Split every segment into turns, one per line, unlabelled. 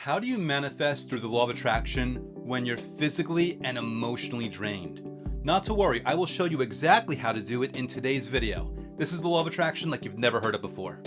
How do you manifest through the law of attraction when you're physically and emotionally drained? Not to worry, I will show you exactly how to do it in today's video. This is the law of attraction like you've never heard it before.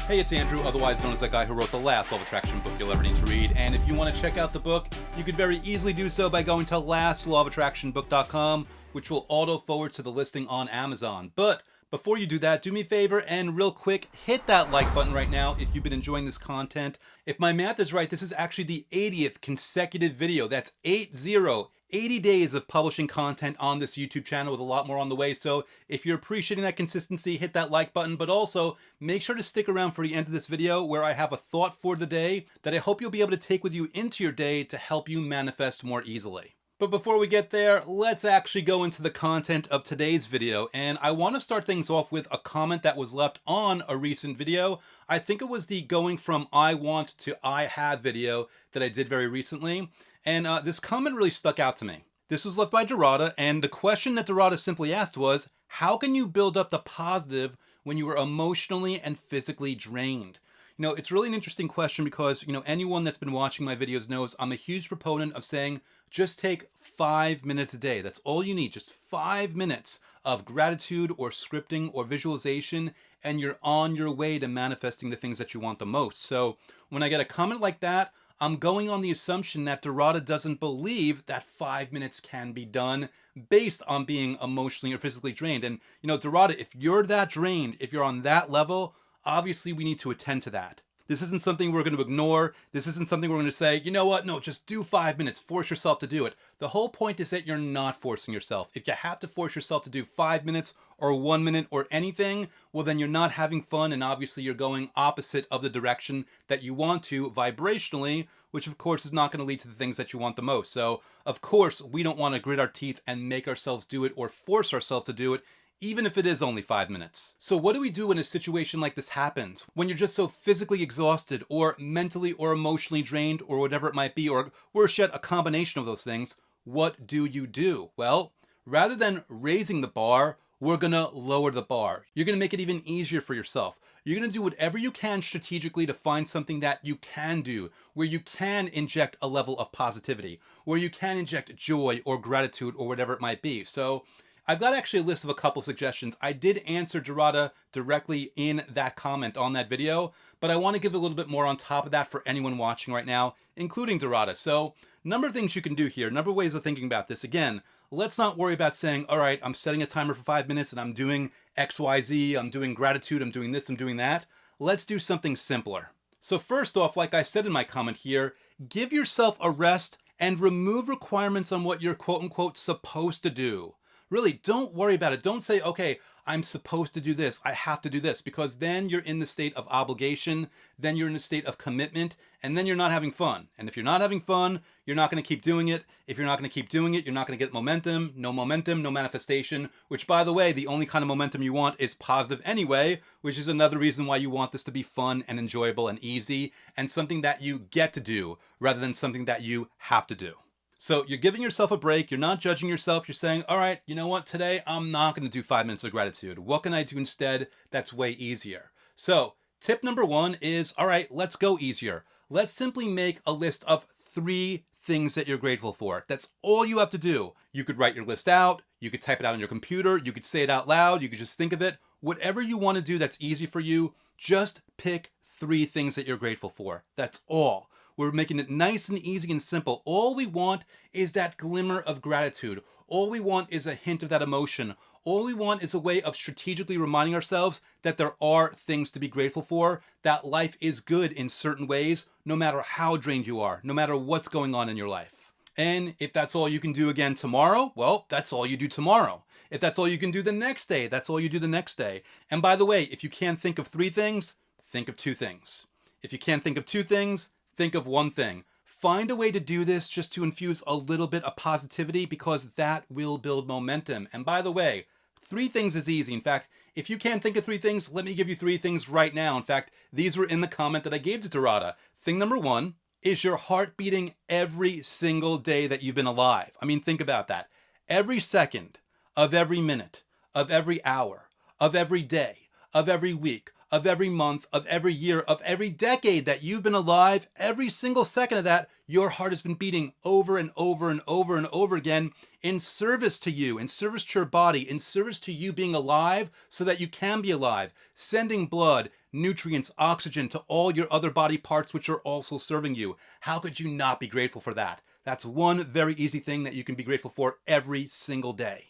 Hey, it's Andrew, otherwise known as that guy who wrote the last Law of Attraction book you'll ever need to read. And if you want to check out the book, you could very easily do so by going to lastlawofattractionbook.com, which will auto forward to the listing on Amazon. But before you do that, do me a favor and real quick, hit that like button right now if you've been enjoying this content. If my math is right, this is actually the 80th consecutive video. That's 80 days of publishing content on this YouTube channel with a lot more on the way. So if you're appreciating that consistency, hit that like button, but also make sure to stick around for the end of this video where I have a thought for the day that I hope you'll be able to take with you into your day to help you manifest more easily. But before we get there, let's actually go into the content of today's video. And I want to start things off with a comment that was left on a recent video. I think it was the going from I want to I have video that I did very recently. And this comment really stuck out to me. This was left by Dorada, and the question that Dorada simply asked was, how can you build up the positive when you are emotionally and physically drained? You know, it's really an interesting question because, anyone that's been watching my videos knows I'm a huge proponent of saying, just take 5 minutes a day. That's all you need, just 5 minutes of gratitude or scripting or visualization, and you're on your way to manifesting the things that you want the most. So when I get a comment like that, I'm going on the assumption that Dorada doesn't believe that 5 minutes can be done based on being emotionally or physically drained. And, Dorada, if you're that drained, if you're on that level, obviously we need to attend to that. This isn't something we're going to ignore. This isn't something we're going to say, you know what? No, just do 5 minutes. Force yourself to do it. The whole point is that you're not forcing yourself. If you have to force yourself to do 5 minutes or 1 minute or anything, well, then you're not having fun. And obviously you're going opposite of the direction that you want to vibrationally, which of course is not going to lead to the things that you want the most. So of course, we don't want to grit our teeth and make ourselves do it or force ourselves to do it, even if it is only 5 minutes. So what do we do when a situation like this happens? When you're just so physically exhausted or mentally or emotionally drained or whatever it might be, or worse yet, a combination of those things, what do you do? Well, rather than raising the bar, we're gonna lower the bar. You're gonna make it even easier for yourself. You're gonna do whatever you can strategically to find something that you can do, where you can inject a level of positivity, where you can inject joy or gratitude or whatever it might be. So I've got actually a list of a couple suggestions. I did answer Dorada directly in that comment on that video, but I want to give a little bit more on top of that for anyone watching right now, including Dorada. So, number of things you can do here, number of ways of thinking about this. Again, let's not worry about saying, all right, I'm setting a timer for 5 minutes and I'm doing X, Y, Z, I'm doing gratitude, I'm doing this, I'm doing that. Let's do something simpler. So first off, like I said in my comment here, give yourself a rest and remove requirements on what you're quote unquote supposed to do. Really, don't worry about it. Don't say, okay, I'm supposed to do this. I have to do this, because then you're in the state of obligation. Then you're in the state of commitment, and then you're not having fun. And if you're not having fun, you're not going to keep doing it. If you're not going to keep doing it, you're not going to get momentum, no manifestation, which by the way, the only kind of momentum you want is positive anyway, which is another reason why you want this to be fun and enjoyable and easy and something that you get to do rather than something that you have to do. So you're giving yourself a break. You're not judging yourself. You're saying, all right, you know what? Today, I'm not going to do 5 minutes of gratitude. What can I do instead that's way easier? So tip number one is, all right, let's go easier. Let's simply make a list of 3 things that you're grateful for. That's all you have to do. You could write your list out. You could type it out on your computer. You could say it out loud. You could just think of it. Whatever you want to do that's easy for you, just pick 3 things that you're grateful for. That's all. We're making it nice and easy and simple. All we want is that glimmer of gratitude. All we want is a hint of that emotion. All we want is a way of strategically reminding ourselves that there are things to be grateful for, that life is good in certain ways, no matter how drained you are, no matter what's going on in your life. And if that's all you can do again tomorrow, well, that's all you do tomorrow. If that's all you can do the next day, that's all you do the next day. And by the way, if you can't think of 3 things, think of 2 things. If you can't think of 2 things, think of 1 thing. Find a way to do this just to infuse a little bit of positivity, because that will build momentum. And by the way, 3 things is easy. In fact, if you can't think of 3 things, let me give you 3 things right now. In fact, these were in the comment that I gave to Dorada. Thing number 1 Is your heart beating every single day that you've been alive? I mean, think about that. Every second of every minute, of every hour, of every day, of every week, of every month, of every year, of every decade that you've been alive, every single second of that, your heart has been beating over and over and over and over again in service to you, in service to your body, in service to you being alive so that you can be alive, sending blood, nutrients, oxygen to all your other body parts which are also serving you. How could you not be grateful for that? That's one very easy thing that you can be grateful for every single day.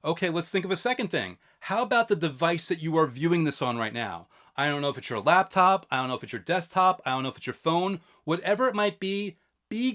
Okay, let's think of a second thing. How about the device that you are viewing this on right now? I don't know if it's your laptop, I don't know if it's your desktop, I don't know if it's your phone, whatever it might be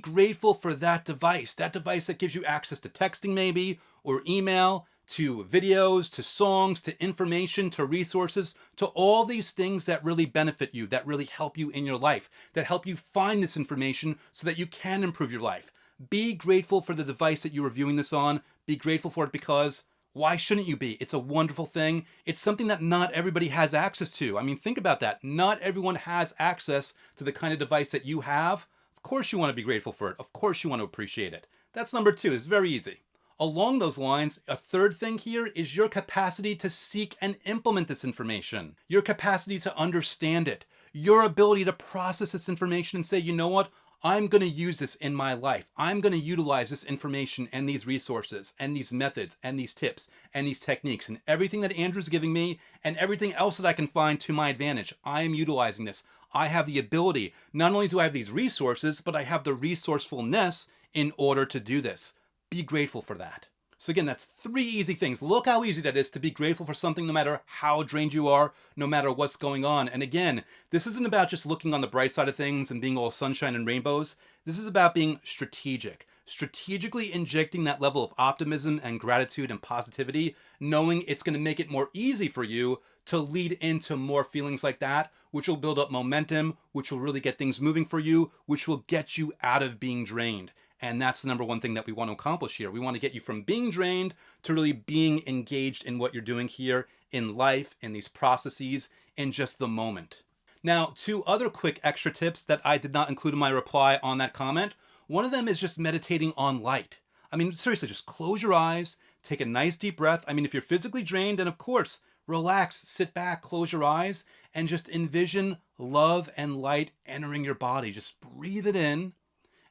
grateful for that device that gives you access to texting maybe, or email, to videos, to songs, to information, to resources, to all these things that really benefit you, that really help you in your life, that help you find this information so that you can improve your life. Be grateful for the device that you are viewing this on. Be grateful for it because why shouldn't you be? It's a wonderful thing. It's something that not everybody has access to. I mean, think about that. Not everyone has access to the kind of device that you have. Of course you want to be grateful for it. Of course you want to appreciate it. That's number two. It's very easy. Along those lines, a third thing here is your capacity to seek and implement this information. Your capacity to understand it. Your ability to process this information and say, you know what? I'm going to use this in my life. I'm going to utilize this information and these resources and these methods and these tips and these techniques and everything that Andrew's giving me and everything else that I can find to my advantage. I am utilizing this. I have the ability. Not only do I have these resources, but I have the resourcefulness in order to do this. Be grateful for that. So again, that's three easy things. Look how easy that is to be grateful for something no matter how drained you are, no matter what's going on. And again, this isn't about just looking on the bright side of things and being all sunshine and rainbows. This is about being strategic. Strategically injecting that level of optimism and gratitude and positivity, knowing it's going to make it more easy for you to lead into more feelings like that, which will build up momentum, which will really get things moving for you, which will get you out of being drained. And that's the number one thing that we want to accomplish here. We want to get you from being drained to really being engaged in what you're doing here in life, in these processes, in just the moment. Now, two other quick extra tips that I did not include in my reply on that comment. One of them is just meditating on light. I mean, seriously, just close your eyes, take a nice deep breath. I mean, if you're physically drained, then of course, relax, sit back, close your eyes, and just envision love and light entering your body. Just breathe it in.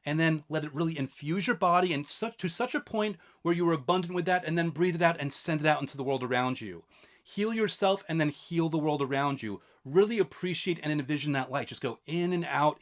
And then let it really infuse your body and to such a point where you are abundant with that, and then breathe it out and send it out into the world around you. Heal yourself and then heal the world around you. Really appreciate and envision that light. Just go in and out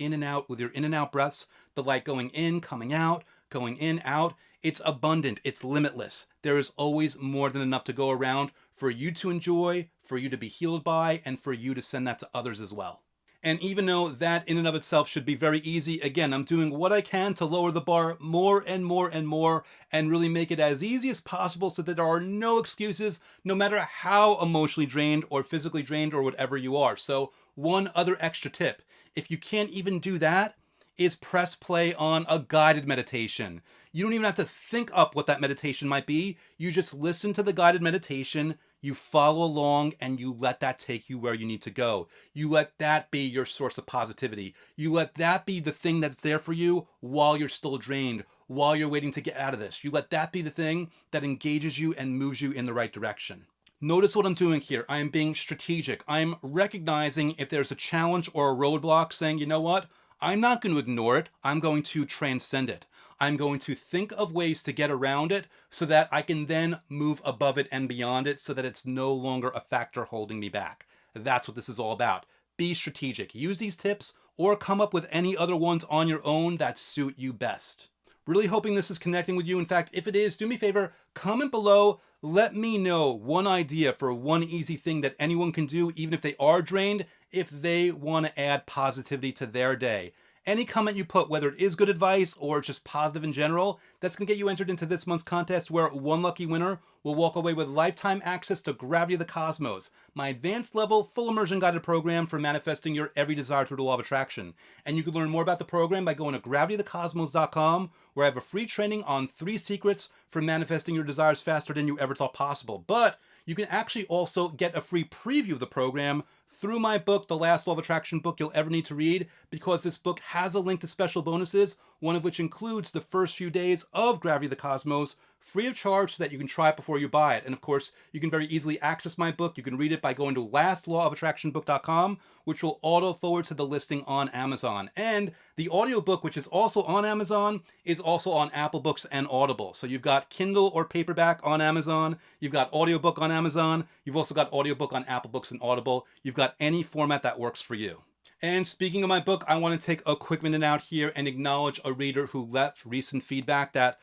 with your in and out breaths. The light going in, coming out, going in, out. It's abundant. It's limitless. There is always more than enough to go around for you to enjoy, for you to be healed by, and for you to send that to others as well. And even though that in and of itself should be very easy, again, I'm doing what I can to lower the bar more and more and more and really make it as easy as possible so that there are no excuses, no matter how emotionally drained or physically drained or whatever you are. So one other extra tip, if you can't even do that, is press play on a guided meditation. You don't even have to think up what that meditation might be. You just listen to the guided meditation, you follow along, and you let that take you where you need to go. You let that be your source of positivity. You let that be the thing that's there for you while you're still drained, while you're waiting to get out of this. You let that be the thing that engages you and moves you in the right direction. Notice what I'm doing here. I am being strategic. I'm recognizing if there's a challenge or a roadblock, saying, you know what? I'm not going to ignore it. I'm going to transcend it. I'm going to think of ways to get around it so that I can then move above it and beyond it so that it's no longer a factor holding me back. That's what this is all about. Be strategic. Use these tips or come up with any other ones on your own that suit you best. Really hoping this is connecting with you. In fact, if it is, do me a favor, comment below. Let me know one idea for one easy thing that anyone can do, even if they are drained, if they want to add positivity to their day. Any comment you put, whether it is good advice or just positive in general, that's going to get you entered into this month's contest where one lucky winner will walk away with lifetime access to Gravity of the Cosmos, my advanced level full immersion guided program for manifesting your every desire through the law of attraction. And you can learn more about the program by going to gravityofthecosmos.com, where I have a free training on 3 secrets for manifesting your desires faster than you ever thought possible. But you can actually also get a free preview of the program through my book, The Last Law of Attraction Book You'll Ever Need to Read, because this book has a link to special bonuses, one of which includes the first few days of Gravity of the Cosmos, free of charge, so that you can try it before you buy it. And of course, you can very easily access my book. You can read it by going to lastlawofattractionbook.com, which will auto forward to the listing on Amazon. And the audiobook, which is also on Amazon, is also on Apple Books and Audible. So you've got Kindle or paperback on Amazon, you've got audiobook on Amazon, you've also got audiobook on Apple Books and Audible. You've got any format that works for you. And speaking of my book, I want to take a quick minute out here and acknowledge a reader who left recent feedback that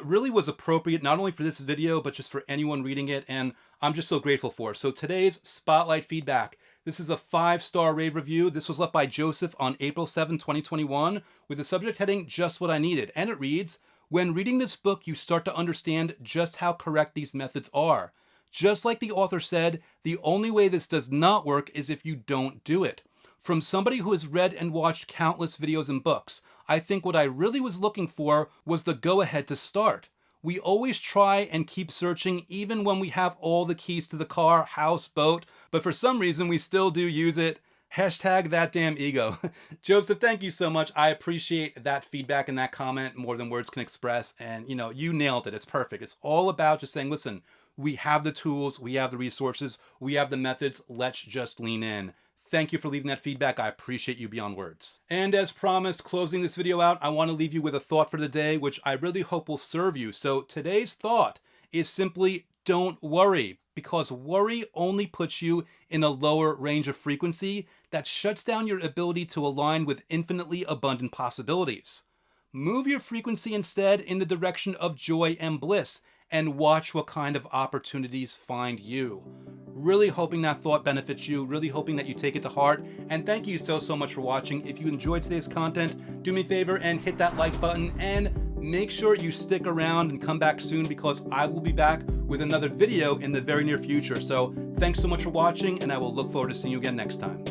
really was appropriate, not only for this video, but just for anyone reading it, and I'm just so grateful for. So today's spotlight feedback. This is a 5-star rave review. This was left by Joseph on April 7, 2021, with the subject heading, Just What I Needed. And it reads, when reading this book, you start to understand just how correct these methods are. Just like the author said, the only way this does not work is if you don't do it. From somebody who has read and watched countless videos and books, I think what I really was looking for was the go-ahead to start. We always try and keep searching even when we have all the keys to the car, house, boat, but for some reason we still do use it. Hashtag that damn ego. Joseph, thank you so much. I appreciate that feedback and that comment more than words can express. And you nailed it. It's perfect. It's all about just saying, listen, we have the tools, we have the resources, we have the methods. Let's just lean in. Thank you for leaving that feedback. I appreciate you beyond words. And as promised, closing this video out, I want to leave you with a thought for the day, which I really hope will serve you. So today's thought is simply don't worry, because worry only puts you in a lower range of frequency that shuts down your ability to align with infinitely abundant possibilities. Move your frequency instead in the direction of joy and bliss, and watch what kind of opportunities find you. Really hoping that thought benefits you, really hoping that you take it to heart, and thank you so much for watching. If you enjoyed today's content, do me a favor and hit that like button, and make sure you stick around and come back soon, because I will be back with another video in the very near future. So thanks so much for watching, and I will look forward to seeing you again next time.